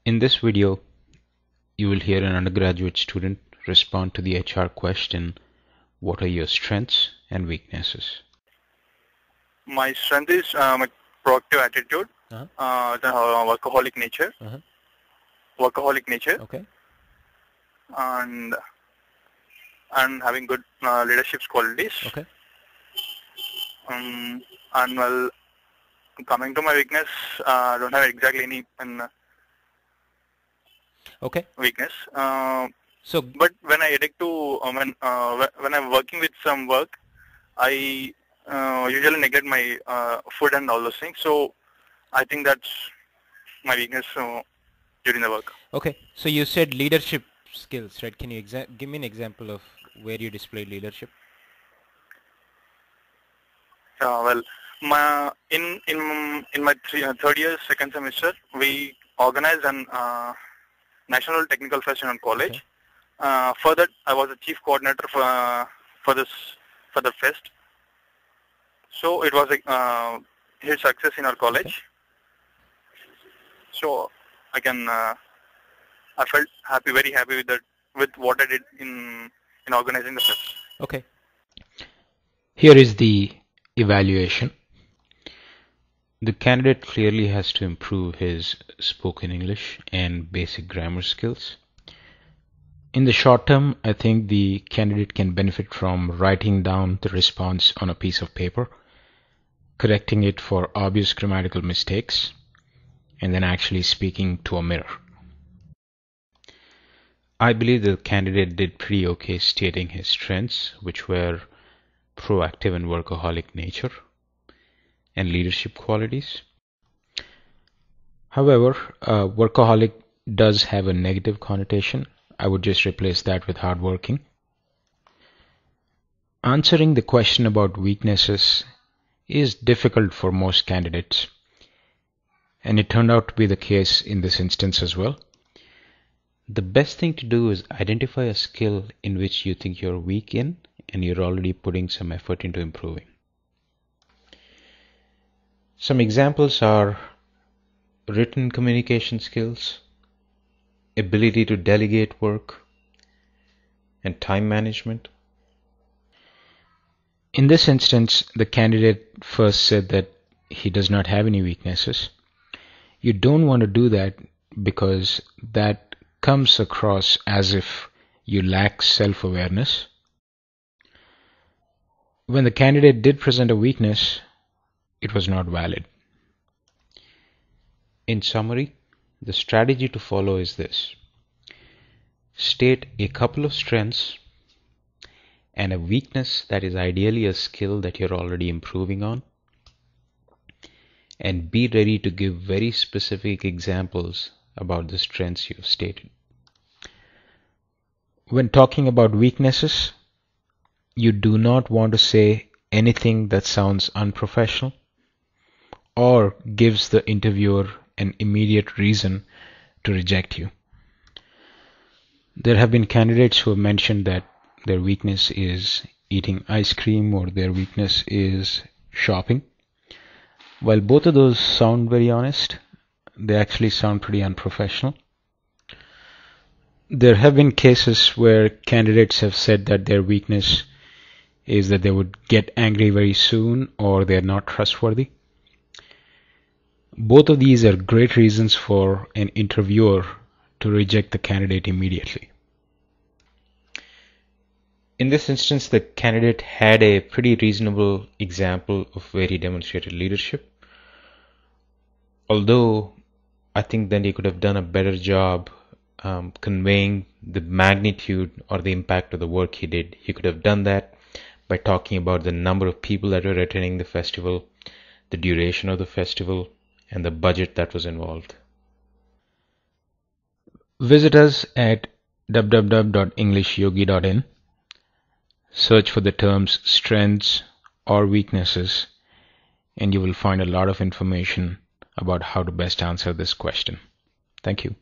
In this video, you will hear an undergraduate student respond to the HR question, what are your strengths and weaknesses? My strength is my proactive attitude, the workaholic nature, Okay. and having good leadership qualities. Okay. And well, coming to my weakness, I don't have exactly any Okay. weakness. So, But when I addict to when I'm working with some work, I usually neglect my food and all those things. So I think that's my weakness during the work. okay. So you said leadership skills, right? Can you give me an example of where you displayed leadership? Well, in my third year, second semester, we organized an national technical fest in our college. Okay. For that, I was the chief coordinator for the fest. So it was a huge success in our college. Okay. So I felt very happy with that, with what I did in organizing the fest. Okay. Here is the evaluation. The candidate clearly has to improve his spoken English and basic grammar skills. In the short term, I think the candidate can benefit from writing down the response on a piece of paper, correcting it for obvious grammatical mistakes, and then actually speaking to a mirror. I believe the candidate did pretty okay stating his strengths, which were proactive and workaholic nature and leadership qualities. However, workaholic does have a negative connotation. I would just replace that with hardworking. Answering the question about weaknesses is difficult for most candidates, and it turned out to be the case in this instance as well. The best thing to do is identify a skill in which you think you're weak in and you're already putting some effort into improving. Some examples are written communication skills, ability to delegate work, and time management. In this instance, the candidate first said that he does not have any weaknesses. You don't want to do that because that comes across as if you lack self-awareness. When the candidate did present a weakness, it was not valid. In summary, the strategy to follow is this. State a couple of strengths and a weakness that is ideally a skill that you're already improving on, and be ready to give very specific examples about the strengths you've stated. When talking about weaknesses, you do not want to say anything that sounds unprofessional or gives the interviewer an immediate reason to reject you. There have been candidates who have mentioned that their weakness is eating ice cream or their weakness is shopping. While both of those sound very honest, they actually sound pretty unprofessional. There have been cases where candidates have said that their weakness is that they would get angry very soon or they're not trustworthy. Both of these are great reasons for an interviewer to reject the candidate immediately. In this instance, the candidate had a pretty reasonable example of where he demonstrated leadership. Although I think then he could have done a better job conveying the magnitude or the impact of the work he did. He could have done that by talking about the number of people that were attending the festival, the duration of the festival, and the budget that was involved. Visit us at www.englishyogi.in. Search for the terms strengths or weaknesses, and you will find a lot of information about how to best answer this question. Thank you.